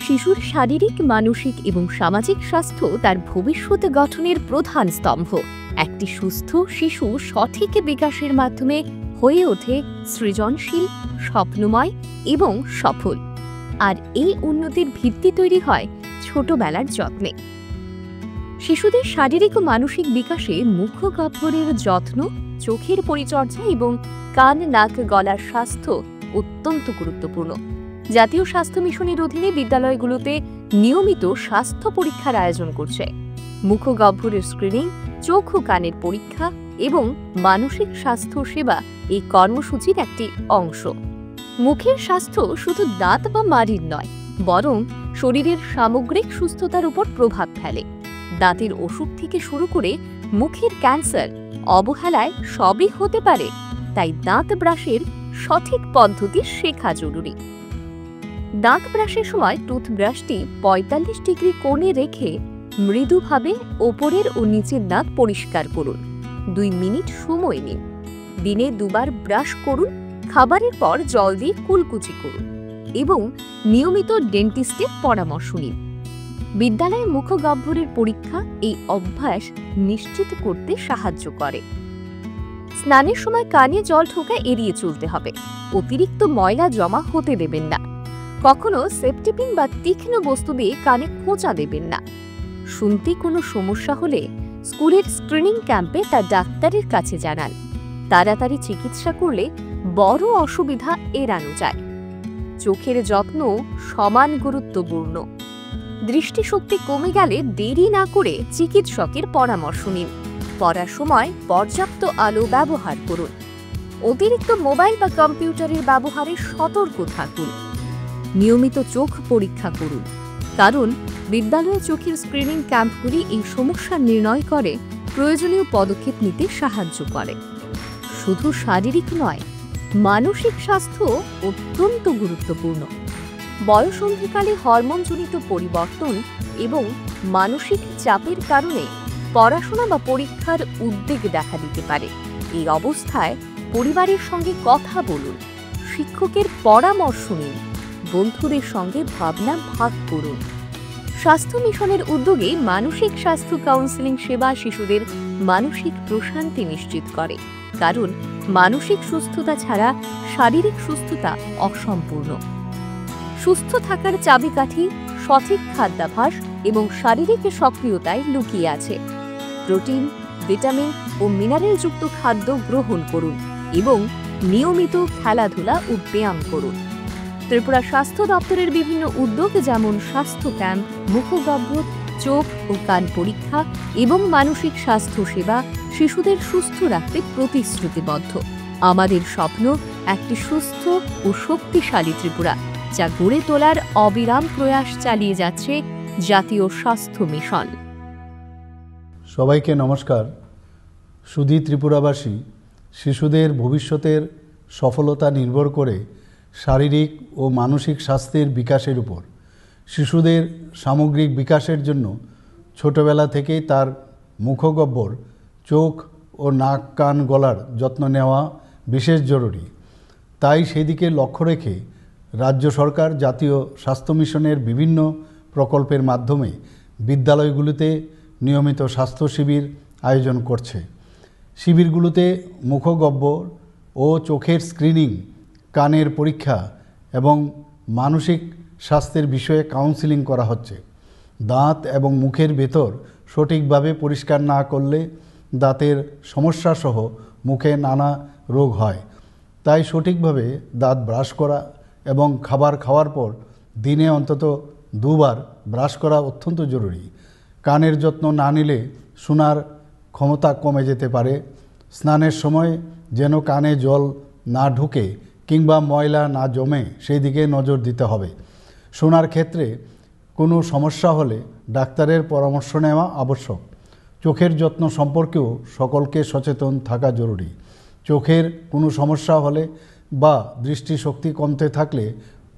শিশুর শারীরিক, মানসিক এবং সামাজিক স্বাস্থ্য তার ভবিষ্যৎ গঠনের প্রধান স্তম্ভ। একটি সুস্থ শিশু সঠিক বিকাশের মাধ্যমে হয়ে ওঠে সৃজনশীল, স্বপ্নময় এবং সফল। আর এই উন্নতির ভিত্তি তৈরি হয় ছোটবেলার যত্নে। শিশুদের শারীরিক ও মানসিক বিকাশে মুখগহ্বরের যত্ন, চোখের পরিচর্যা এবং কান, নাক, গলার স্বাস্থ্য অত্যন্ত গুরুত্বপূর্ণ। জাতীয় স্বাস্থ্য মিশনের অধীনে বিদ্যালয়গুলোতে নিয়মিত স্বাস্থ্য পরীক্ষার আয়োজন করছে। মুখগহ্বরের স্ক্রিনিং, চোখ ও কানের পরীক্ষা এবং মানসিক স্বাস্থ্য সেবা এই কর্মসূচির একটি অংশ। মুখের স্বাস্থ্য শুধু দাঁত বা মাড়ির নয়, বরং শরীরের সামগ্রিক সুস্থতার উপর প্রভাব ফেলে। দাঁতের অসুখ থেকে শুরু করে মুখের ক্যান্সার, অবহেলায় সবই হতে পারে। তাই দাঁত ব্রাশের সঠিক পদ্ধতি শেখা জরুরি। দাঁত ব্রাশের সময় টুথব্রাশটি ৪৫ ডিগ্রি কোণে রেখে মৃদুভাবে ওপরের ও নিচের দাঁত পরিষ্কার করুন। ২ মিনিট সময় নিন। দিনে ২ বার ব্রাশ করুন। খাবারের পর জল দিয়ে কুলকুচি করুন এবং নিয়মিত ডেন্টিস্টের পরামর্শ নিন। বিদ্যালয়ে মুখগহ্বরের পরীক্ষা এই অভ্যাস নিশ্চিত করতে সাহায্য করে। স্নানের সময় কানে জল ঢোকা এড়িয়ে চলতে হবে। অতিরিক্ত ময়লা জমা হতে দেবেন না। কখনো সেফটিপিন বা তীক্ষ্ণ বস্তু দিয়ে কানে খোঁচা দেবেন না। শুনতে কোনো সমস্যা হলে স্কুলের স্ক্রিনিং ক্যাম্পে তা ডাক্তারের কাছে জানান। তাড়াতাড়ি চিকিৎসা করলে বড় অসুবিধা এড়ানো যায়। চোখের যত্ন সমান গুরুত্বপূর্ণ। দৃষ্টিশক্তি কমে গেলে দেরি না করে চিকিৎসকের পরামর্শ নিন। পড়ার সময় পর্যাপ্ত আলো ব্যবহার করুন। অতিরিক্ত মোবাইল বা কম্পিউটারের ব্যবহারে সতর্ক থাকুন। নিয়মিত চোখ পরীক্ষা করুন, কারণ বিদ্যালয়ে চোখের স্ক্রিনিং ক্যাম্পগুলি এই সমস্যা নির্ণয় করে প্রয়োজনীয় পদক্ষেপ নিতে সাহায্য করে। শুধু শারীরিক নয়, মানসিক স্বাস্থ্য অত্যন্ত গুরুত্বপূর্ণ। বয়সন্ধিকালে হরমোনজনিত পরিবর্তন এবং মানসিক চাপের কারণে পড়াশোনা বা পরীক্ষার উদ্বেগ দেখা দিতে পারে। এই অবস্থায় পরিবারের সঙ্গে কথা বলুন, শিক্ষকের পরামর্শ নিন, বন্ধুদের সঙ্গে ভাবনা ভাগ করুন। স্বাস্থ্য মিশনের উদ্যোগে মানসিক স্বাস্থ্য কাউন্সেলিং সেবা শিশুদের মানসিক প্রশান্তি নিশ্চিত করে, কারণ মানসিক সুস্থতা ছাড়া শারীরিক সুস্থতা অসম্পূর্ণ। সুস্থ থাকার চাবিকাঠি সঠিক খাদ্যাভ্যাস এবং শারীরিক সক্রিয়তায় লুকিয়ে আছে। প্রোটিন, ভিটামিন ও মিনারেলযুক্ত খাদ্য গ্রহণ করুন এবং নিয়মিত খেলাধুলা ও ব্যায়াম করুন। ত্রিপুরা স্বাস্থ্য দপ্তরের বিভিন্ন উদ্যোগ যেমন স্বাস্থ্য ক্যাম্প, মুখগহ্বর, চোখ ও কান পরীক্ষা এবং মানসিক স্বাস্থ্য সেবা শিশুদের সুস্থ রাখতে প্রতিশ্রুতিবদ্ধ। আমাদের স্বপ্ন একটি সুস্থ ও শক্তিশালী ত্রিপুরা, যা গড়ে তোলার অবিরাম প্রয়াস চালিয়ে যাচ্ছে জাতীয় স্বাস্থ্য মিশন। সবাইকে নমস্কার। সুধী ত্রিপুরাবাসী, শিশুদের ভবিষ্যতের সফলতা নির্ভর করে শারীরিক ও মানসিক স্বাস্থ্যের বিকাশের উপর। শিশুদের সামগ্রিক বিকাশের জন্য ছোটবেলা থেকেই তার মুখগহ্বর, চোখ ও নাক, কান, গলার যত্ন নেওয়া বিশেষ জরুরি। তাই সেদিকে লক্ষ্য রেখে রাজ্য সরকার জাতীয় স্বাস্থ্য মিশনের বিভিন্ন প্রকল্পের মাধ্যমে বিদ্যালয়গুলিতে নিয়মিত স্বাস্থ্য শিবির আয়োজন করছে। শিবিরগুলোতে মুখগহ্বর ও চোখের স্ক্রিনিং, কানের পরীক্ষা এবং মানসিক স্বাস্থ্যের বিষয়ে কাউন্সেলিং করা হচ্ছে। দাঁত এবং মুখের ভেতর সঠিকভাবে পরিষ্কার না করলে দাঁতের সমস্যাসহ মুখে নানা রোগ হয়। তাই সঠিকভাবে দাঁত ব্রাশ করা এবং খাবার খাওয়ার পর দিনে অন্তত 2 বার ব্রাশ করা অত্যন্ত জরুরি। কানের যত্ন না নিলে শোনার ক্ষমতা কমে যেতে পারে। স্নানের সময় যেন কানে জল না ঢুকে কিংবা ময়লা না জমে সেই দিকে নজর দিতে হবে। শোনার ক্ষেত্রে কোনো সমস্যা হলে ডাক্তারের পরামর্শ নেওয়া আবশ্যক। চোখের যত্ন সম্পর্কেও সকলকে সচেতন থাকা জরুরি। চোখের কোনো সমস্যা হলে বা দৃষ্টিশক্তি কমতে থাকলে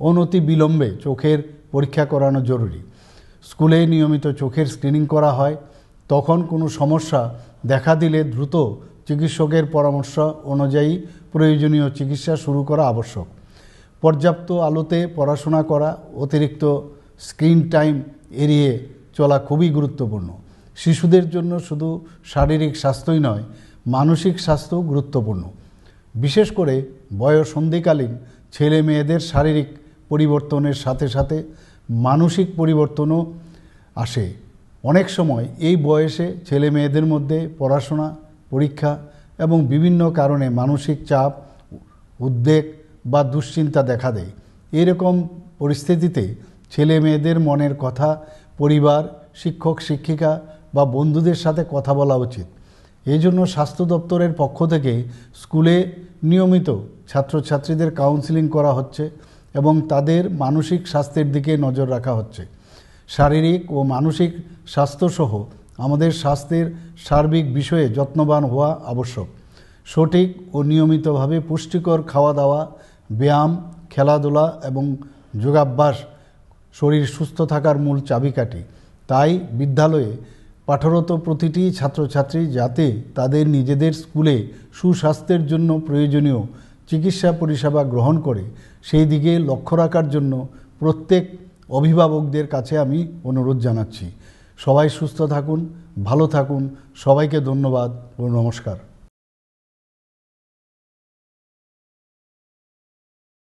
অনতি বিলম্বে চোখের পরীক্ষা করানো জরুরি। স্কুলে নিয়মিত চোখের স্ক্রিনিং করা হয়। তখন কোনো সমস্যা দেখা দিলে দ্রুত চিকিৎসকের পরামর্শ অনুযায়ী প্রয়োজনীয় চিকিৎসা শুরু করা আবশ্যক। পর্যাপ্ত আলোতে পড়াশোনা করা, অতিরিক্ত স্ক্রিন টাইম এড়িয়ে চলা খুবই গুরুত্বপূর্ণ। শিশুদের জন্য শুধু শারীরিক স্বাস্থ্যই নয়, মানসিক স্বাস্থ্যও গুরুত্বপূর্ণ। বিশেষ করে বয়ঃসন্ধিকালীন ছেলে মেয়েদের শারীরিক পরিবর্তনের সাথে সাথে মানসিক পরিবর্তনও আসে। অনেক সময় এই বয়সে ছেলে মেয়েদের মধ্যে পড়াশোনা, পরীক্ষা এবং বিভিন্ন কারণে মানসিক চাপ, উদ্বেগ বা দুশ্চিন্তা দেখা দেয়। এরকম পরিস্থিতিতে ছেলে মেয়েদের মনের কথা পরিবার, শিক্ষক শিক্ষিকা বা বন্ধুদের সাথে কথা বলা উচিত। এই জন্য স্বাস্থ্য দপ্তরের পক্ষ থেকে স্কুলে নিয়মিত ছাত্রছাত্রীদের কাউন্সেলিং করা হচ্ছে এবং তাদের মানসিক স্বাস্থ্যের দিকে নজর রাখা হচ্ছে। শারীরিক ও মানসিক স্বাস্থ্যসহ আমাদের স্বাস্থ্যের সার্বিক বিষয়ে যত্নবান হওয়া আবশ্যক। সঠিক ও নিয়মিতভাবে পুষ্টিকর খাওয়া দাওয়া, ব্যায়াম, খেলাধুলা এবং যোগাভ্যাস শরীর সুস্থ থাকার মূল চাবিকাঠি। তাই বিদ্যালয়ে পাঠরত প্রতিটি ছাত্রছাত্রী যাতে তাদের নিজেদের স্কুলে সুস্বাস্থ্যের জন্য প্রয়োজনীয় চিকিৎসা পরিষেবা গ্রহণ করে, সেই দিকে লক্ষ্য রাখার জন্য প্রত্যেক অভিভাবকদের কাছে আমি অনুরোধ জানাচ্ছি। সবাই সুস্থ থাকুন, ভালো থাকুন। সবাইকে ধন্যবাদ ও নমস্কার।